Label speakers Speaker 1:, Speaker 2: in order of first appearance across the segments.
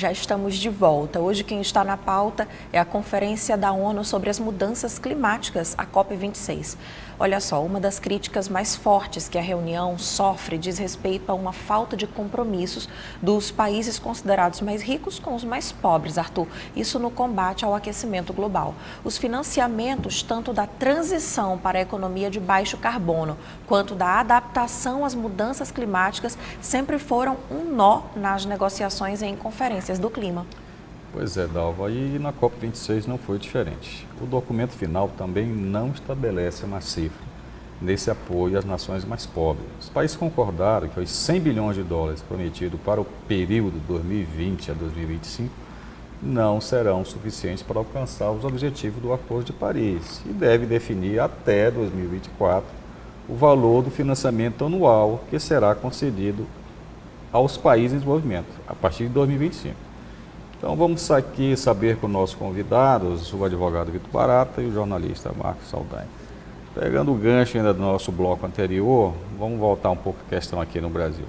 Speaker 1: Já estamos de volta. Hoje quem está na pauta é a Conferência da ONU sobre as Mudanças Climáticas, a COP26. Olha só, uma das críticas mais fortes que a reunião sofre diz respeito a uma falta de compromissos dos países considerados mais ricos com os mais pobres, Arthur. Isso no combate ao aquecimento global. Os financiamentos, tanto da transição para a economia de baixo carbono, quanto da adaptação às mudanças climáticas, sempre foram um nó nas negociações em conferências do clima.
Speaker 2: Pois é, Dalva, e na COP26 não foi diferente. O documento final também não estabelece uma cifra nesse apoio às nações mais pobres. Os países concordaram que os 100 bilhões de dólares prometidos para o período 2020 a 2025 não serão suficientes para alcançar os objetivos do Acordo de Paris e deve definir até 2024 o valor do financiamento anual que será concedido aos países em desenvolvimento a partir de 2025. Então vamos aqui saber com nossos convidados, o advogado Vitor Barata e o jornalista Marcos Saldanha. Pegando o gancho ainda do nosso bloco anterior, vamos voltar um pouco à questão aqui no Brasil.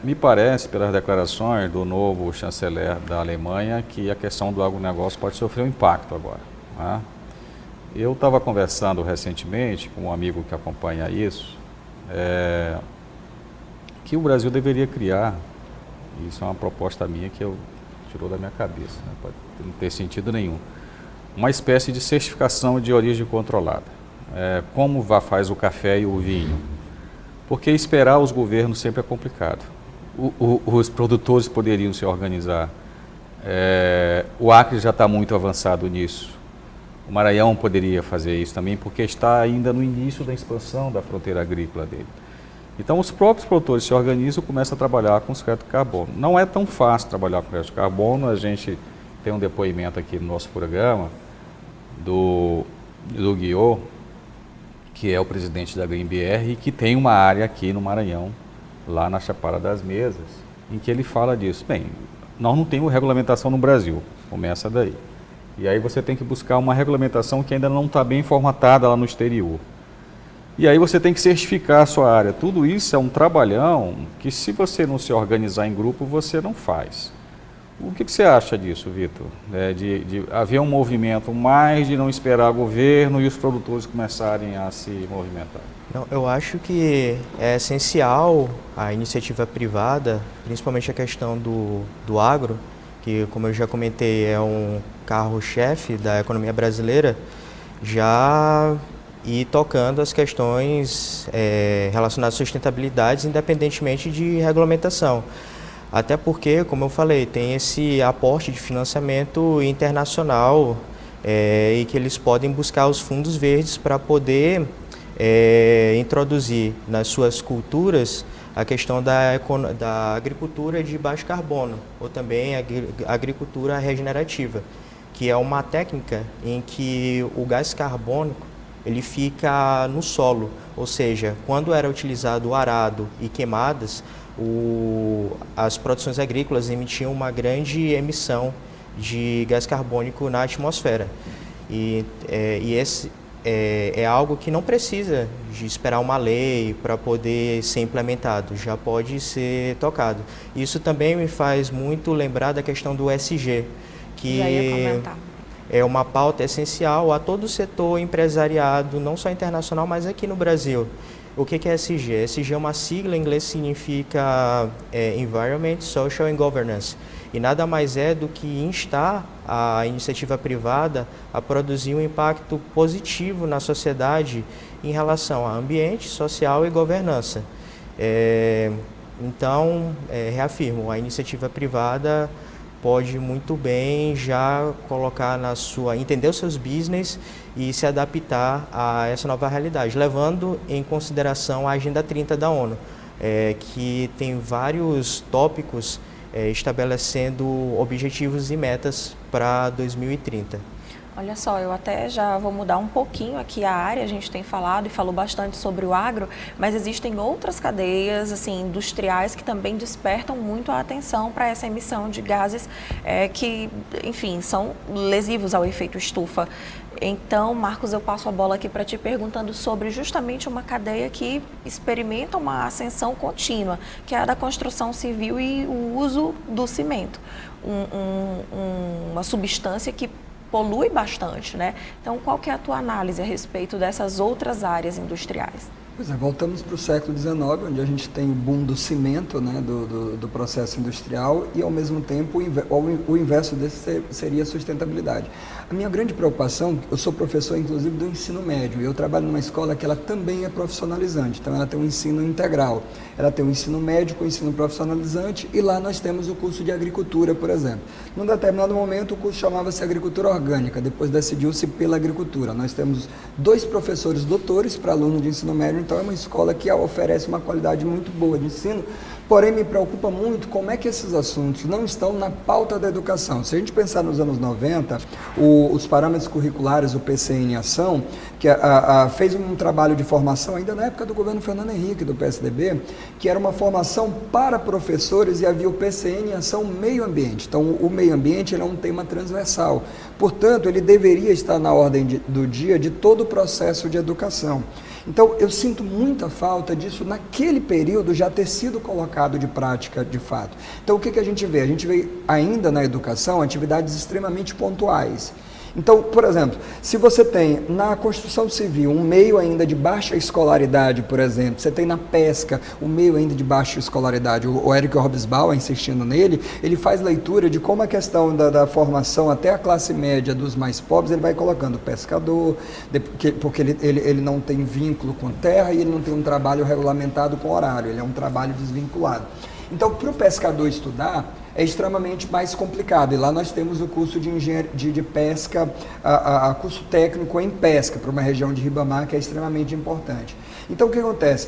Speaker 2: Me parece, pelas declarações do novo chanceler da Alemanha, que a questão do agronegócio pode sofrer um impacto agora, né? Eu estava conversando recentemente com um amigo que acompanha isso, que o Brasil deveria criar, isso é uma proposta minha que eu tirou da minha cabeça, né? Pode não ter sentido nenhum, uma espécie de certificação de origem controlada, como faz o café e o vinho, porque esperar os governos sempre é complicado. Os produtores poderiam se organizar, o Acre já está muito avançado nisso, o Maranhão poderia fazer isso também, porque está ainda no início da expansão da fronteira agrícola dele. Então, os próprios produtores se organizam e começam a trabalhar com os créditos de carbono. Não é tão fácil trabalhar com crédito de carbono. A gente tem um depoimento aqui no nosso programa do Guiô, que é o presidente da GreenBR, e que tem uma área aqui no Maranhão, lá na Chapada das Mesas, em que ele fala disso. Bem, nós não temos regulamentação no Brasil, começa daí. E aí você tem que buscar uma regulamentação que ainda não está bem formatada lá no exterior. E aí você tem que certificar a sua área. Tudo isso é um trabalhão que, se você não se organizar em grupo, você não faz. O que você acha disso, Vitor? De haver um movimento mais de não esperar o governo e os produtores começarem a se movimentar?
Speaker 3: Não, eu acho que é essencial a iniciativa privada, principalmente a questão do agro, que, como eu já comentei, é um carro-chefe da economia brasileira, já e tocando as questões relacionadas à sustentabilidade, independentemente de regulamentação. Até porque, como eu falei, tem esse aporte de financiamento internacional e que eles podem buscar os fundos verdes para poder introduzir nas suas culturas a questão da agricultura de baixo carbono, ou também a agricultura regenerativa, que é uma técnica em que o gás carbônico ele fica no solo, ou seja, quando era utilizado o arado e queimadas, as produções agrícolas emitiam uma grande emissão de gás carbônico na atmosfera. E esse é algo que não precisa de esperar uma lei para poder ser implementado, já pode ser tocado. Isso também me faz muito lembrar da questão do ESG, que
Speaker 1: já ia comentar.
Speaker 3: É uma pauta essencial a todo o setor empresariado, não só internacional, mas aqui no Brasil. O que é ESG? ESG é uma sigla, em inglês significa Environment, Social and Governance. E nada mais é do que instar a iniciativa privada a produzir um impacto positivo na sociedade em relação a ambiente, social e governança. Então, reafirmo, a iniciativa privada pode muito bem já colocar entender os seus business e se adaptar a essa nova realidade, levando em consideração a Agenda 30 da ONU, que tem vários tópicos estabelecendo objetivos e metas para 2030.
Speaker 1: Olha só, eu até já vou mudar um pouquinho aqui a área, a gente tem falado e falou bastante sobre o agro, mas existem outras cadeias assim, industriais que também despertam muito a atenção para essa emissão de gases que, enfim, são lesivos ao efeito estufa. Então, Marcos, eu passo a bola aqui para ti perguntando sobre justamente uma cadeia que experimenta uma ascensão contínua, que é a da construção civil e o uso do cimento, uma substância que polui bastante, né? Então, qual que é a tua análise a respeito dessas outras áreas industriais?
Speaker 4: Pois é, voltamos para o século XIX, onde a gente tem o boom do cimento, né, do processo industrial, e ao mesmo tempo o inverso desse seria a sustentabilidade. A minha grande preocupação, eu sou professor inclusive do ensino médio, e eu trabalho numa escola que ela também é profissionalizante, então ela tem um ensino integral. Ela tem o ensino médio com o ensino profissionalizante, e lá nós temos o curso de agricultura, por exemplo. Num determinado momento o curso chamava-se agricultura orgânica, depois decidiu-se pela agricultura. Nós temos 2 professores doutores para aluno de ensino médio, então é uma escola que oferece uma qualidade muito boa de ensino, porém me preocupa muito como é que esses assuntos não estão na pauta da educação. Se a gente pensar nos anos 90, os parâmetros curriculares, o PCN em ação, que fez um trabalho de formação ainda na época do governo Fernando Henrique, do PSDB, que era uma formação para professores e havia o PCN em ação meio ambiente. Então o meio ambiente ele é um tema transversal, portanto ele deveria estar na ordem do dia de todo o processo de educação. Então, eu sinto muita falta disso naquele período já ter sido colocado de prática de fato. Então, o que a gente vê? A gente vê ainda na educação atividades extremamente pontuais. Então, por exemplo, se você tem na construção civil um meio ainda de baixa escolaridade, por exemplo, você tem na pesca um meio ainda de baixa escolaridade, o Eric Hobsbawm, insistindo nele, ele faz leitura de como a questão da formação até a classe média dos mais pobres, ele vai colocando pescador, porque ele não tem vínculo com terra e ele não tem um trabalho regulamentado com horário, ele é um trabalho desvinculado. Então, para o pescador estudar, é extremamente mais complicado. E lá nós temos o curso de pesca, curso técnico em pesca, para uma região de Ribamar, que é extremamente importante. Então, o que acontece?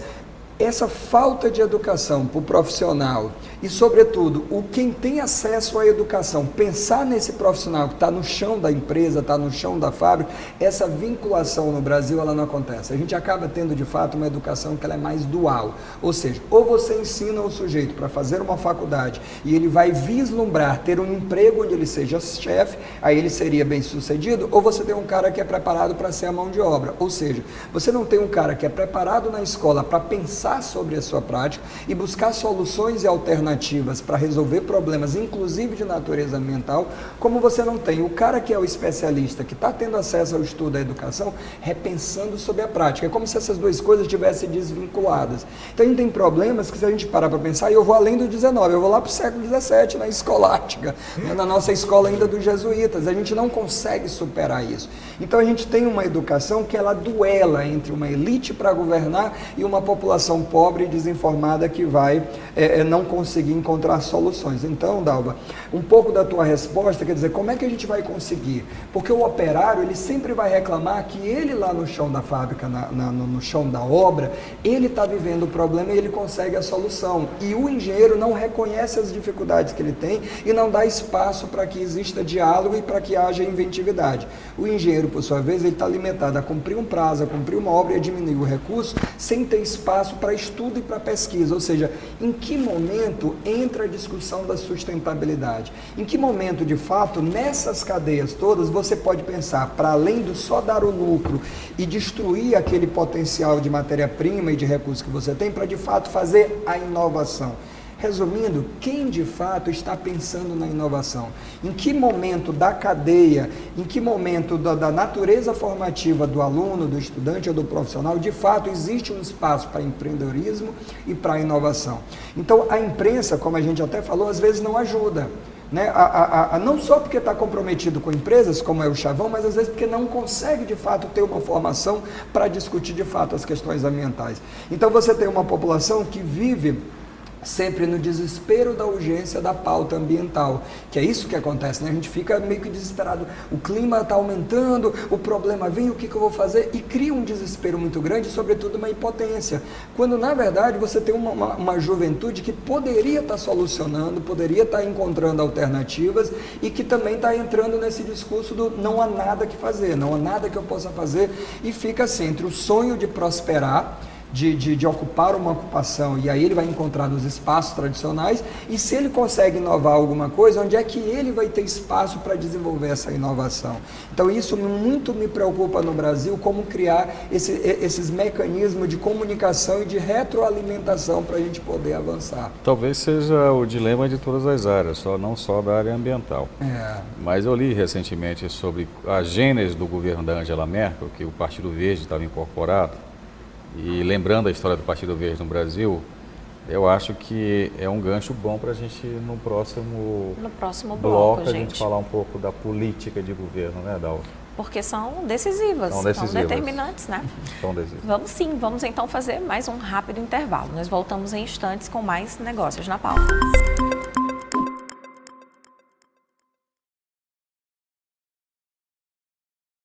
Speaker 4: Essa falta de educação para o profissional e, sobretudo, quem tem acesso à educação, pensar nesse profissional que está no chão da empresa, está no chão da fábrica, essa vinculação no Brasil ela não acontece. A gente acaba tendo, de fato, uma educação que ela é mais dual. Ou seja, ou você ensina o sujeito para fazer uma faculdade e ele vai vislumbrar ter um emprego onde ele seja chefe, aí ele seria bem sucedido, ou você tem um cara que é preparado para ser a mão de obra. Ou seja, você não tem um cara que é preparado na escola para pensar sobre a sua prática e buscar soluções e alternativas para resolver problemas, inclusive de natureza ambiental, como você não tem o cara que é o especialista, que está tendo acesso ao estudo da educação, repensando sobre a prática. É como se essas duas coisas estivessem desvinculadas. Então a gente tem problemas que, se a gente parar para pensar, e eu vou além do 19, eu vou lá para o século 17, na escolástica, na nossa escola ainda dos jesuítas, a gente não consegue superar isso. Então a gente tem uma educação que ela duela entre uma elite para governar e uma população pobre e desinformada que vai não conseguir encontrar soluções. Então, Dalva, um pouco da tua resposta, quer dizer, como é que a gente vai conseguir? Porque o operário, ele sempre vai reclamar que ele lá no chão da fábrica, no chão da obra, ele está vivendo o problema e ele consegue a solução. E o engenheiro não reconhece as dificuldades que ele tem e não dá espaço para que exista diálogo e para que haja inventividade. O engenheiro, por sua vez, ele está limitado a cumprir um prazo, a cumprir uma obra e a diminuir o recurso sem ter espaço para estudo e para pesquisa. Ou seja, em que momento entra a discussão da sustentabilidade? Em que momento, de fato, nessas cadeias todas, você pode pensar, para além do só dar o lucro e destruir aquele potencial de matéria-prima e de recursos que você tem, para de fato fazer a inovação? Resumindo, quem de fato está pensando na inovação? Em que momento da cadeia, em que momento da natureza formativa do aluno, do estudante ou do profissional, de fato existe um espaço para empreendedorismo e para inovação? Então, a imprensa, como a gente até falou, às vezes não ajuda. Né? Não só porque está comprometido com empresas, como é o Chavão, mas às vezes porque não consegue de fato ter uma formação para discutir de fato as questões ambientais. Então, você tem uma população que vive sempre no desespero da urgência da pauta ambiental, que é isso que acontece, né? A gente fica meio que desesperado, o clima está aumentando, o problema vem, o que eu vou fazer? E cria um desespero muito grande, sobretudo uma impotência, quando na verdade você tem uma juventude que poderia estar solucionando, poderia estar encontrando alternativas e que também está entrando nesse discurso do não há nada que fazer, não há nada que eu possa fazer, e fica assim, entre o sonho de prosperar, de ocupar uma ocupação, e aí ele vai encontrar nos espaços tradicionais, e se ele consegue inovar alguma coisa, onde é que ele vai ter espaço para desenvolver essa inovação? Então isso muito me preocupa no Brasil, como criar esses mecanismos de comunicação e de retroalimentação para a gente poder avançar.
Speaker 2: Talvez seja o dilema de todas as áreas, não só da área ambiental. Mas eu li recentemente sobre a gênese do governo da Angela Merkel, que o Partido Verde estava incorporado. E lembrando a história do Partido Verde no Brasil, eu acho que é um gancho bom para a gente, no próximo bloco, a gente falar um pouco da política de governo, né, Dalva?
Speaker 1: Porque são decisivas, são determinantes, né?
Speaker 2: São decisivas.
Speaker 1: Vamos sim, vamos então fazer mais um rápido intervalo. Nós voltamos em instantes com mais negócios na pauta.